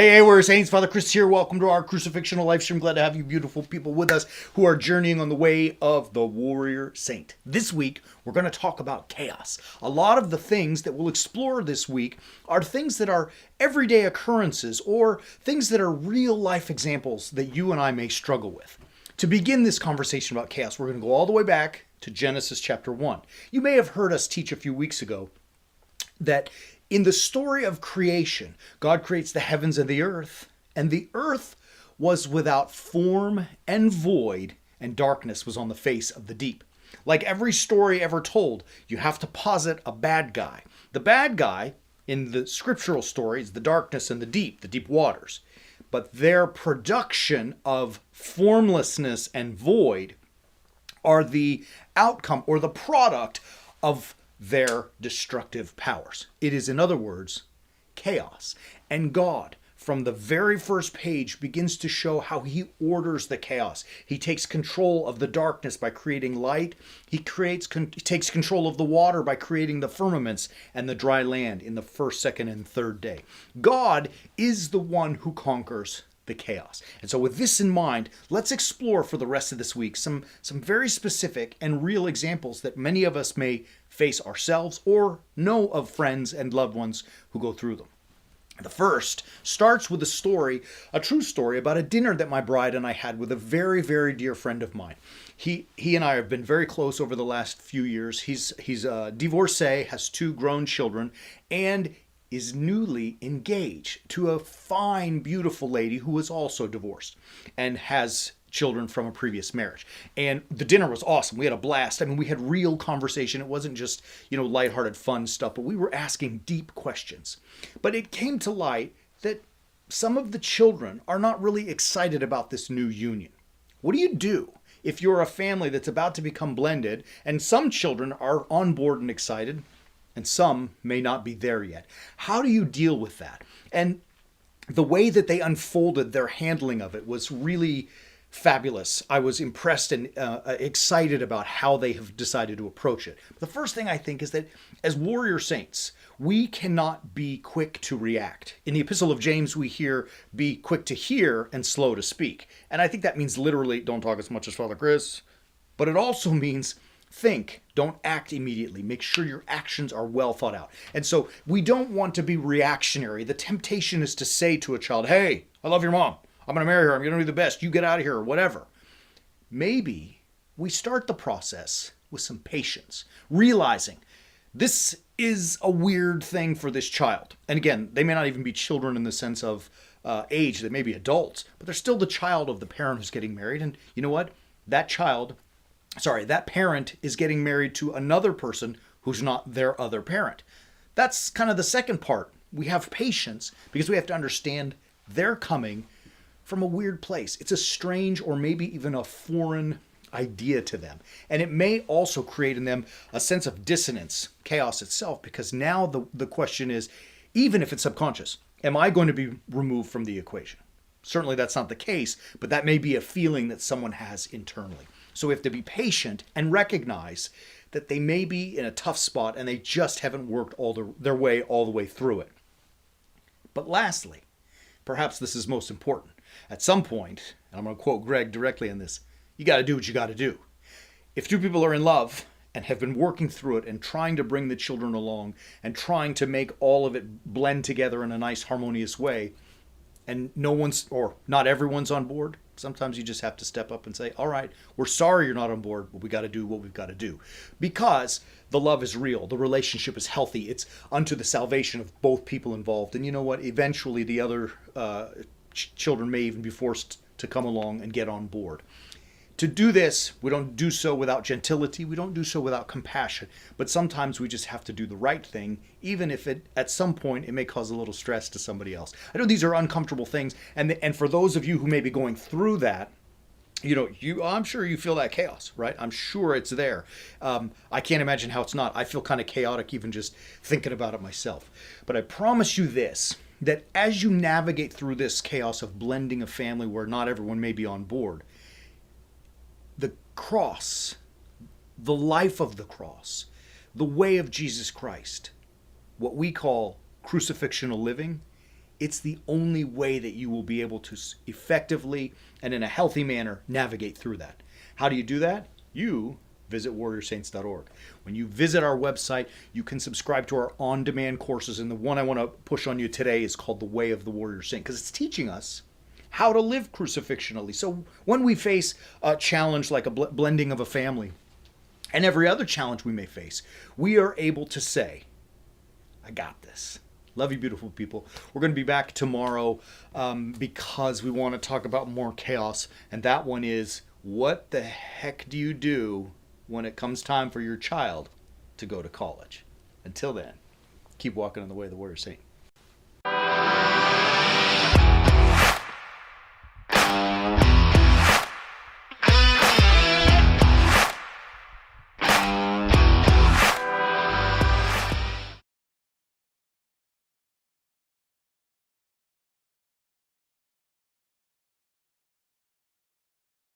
Hey, we're Saints. Father Chris here. Welcome to our Crucifixional Lifestream. Glad to have you beautiful people with us who are journeying on the way of the warrior saint. This week, we're going to talk about chaos. A lot of the things that we'll explore this week are things that are everyday occurrences or things that are real life examples that you and I may struggle with. To begin this conversation about chaos, we're going to go all the way back to Genesis chapter 1. You may have heard us teach a few weeks ago that in the story of creation, God creates the heavens and the earth was without form and void, and darkness was on the face of the deep. Like every story ever told, you have to posit a bad guy. The bad guy in the scriptural story is the darkness and the deep waters. But their production of formlessness and void are the outcome or the product of their destructive powers. It is, in other words, chaos. And God, from the very first page, begins to show how he orders the chaos. He takes control of the darkness by creating light. He takes control of the water by creating the firmaments and the dry land in the first, second, and third day. God is the one who conquers the chaos. And so with this in mind, let's explore for the rest of this week some very specific and real examples that many of us may face ourselves or know of friends and loved ones who go through them. The first starts with a true story about a dinner that my bride and I had with a very, very dear friend of mine. He and I have been very close over the last few years. He's a divorcee, has two grown children, and is newly engaged to a fine, beautiful lady who is also divorced and has children from a previous marriage. And the dinner was awesome. We had a blast. I mean, we had real conversation. It wasn't just, lighthearted fun stuff, but we were asking deep questions. But it came to light that some of the children are not really excited about this new union. What do you do if you're a family that's about to become blended and some children are on board and excited and some may not be there yet? How do you deal with that? And the way that they unfolded their handling of it was really fabulous. I was impressed and excited about how they have decided to approach it. The first thing I think is that as warrior saints, we cannot be quick to react. In the Epistle of James, we hear, be quick to hear and slow to speak. And I think that means literally, don't talk as much as Father Chris, but it also means think, don't act immediately. Make sure your actions are well thought out. And so we don't want to be reactionary. The temptation is to say to a child, hey, I love your mom. I'm going to marry her. I'm going to do the best. You get out of here or whatever. Maybe we start the process with some patience, realizing this is a weird thing for this child. And again, they may not even be children in the sense of age. They may be adults, but they're still the child of the parent who's getting married. And you know what? That parent is getting married to another person who's not their other parent. That's kind of the second part. We have patience because we have to understand they're coming from a weird place. It's a strange or maybe even a foreign idea to them. And it may also create in them a sense of dissonance, chaos itself, because now the question is, even if it's subconscious, am I going to be removed from the equation? Certainly that's not the case, but that may be a feeling that someone has internally. So we have to be patient and recognize that they may be in a tough spot and they just haven't worked their way all the way through it. But lastly, perhaps this is most important. At some point, and I'm going to quote Greg directly on this, you got to do what you got to do. If two people are in love and have been working through it and trying to bring the children along and trying to make all of it blend together in a nice harmonious way, and not everyone's on board, sometimes you just have to step up and say, all right, we're sorry you're not on board, but we got to do what we've got to do. Because the love is real. The relationship is healthy. It's unto the salvation of both people involved. And you know what? Eventually the other children may even be forced to come along and get on board. To do this, we don't do so without gentility. We don't do so without compassion. But sometimes we just have to do the right thing, even if at some point it may cause a little stress to somebody else. I know these are uncomfortable things. And for those of you who may be going through that, I'm sure you feel that chaos, right? I'm sure it's there. I can't imagine how it's not. I feel kind of chaotic even just thinking about it myself. But I promise you this, that as you navigate through this chaos of blending a family where not everyone may be on board, the cross, the life of the cross, the way of Jesus Christ, what we call crucifixional living, It's the only way that you will be able to effectively and in a healthy manner navigate through that. How do you do that? You visit warriorsaints.org. When you visit our website, you can subscribe to our on-demand courses, and the one I want to push on you today is called The Way of the Warrior Saint, because it's teaching us how to live crucifixionally. So when we face a challenge like a blending of a family and every other challenge we may face, we are able to say, I got this. Love you, beautiful people. We're going to be back tomorrow because we want to talk about more chaos. And that one is, what the heck do you do when it comes time for your child to go to college? Until then, keep walking on the way of the Warrior Saint.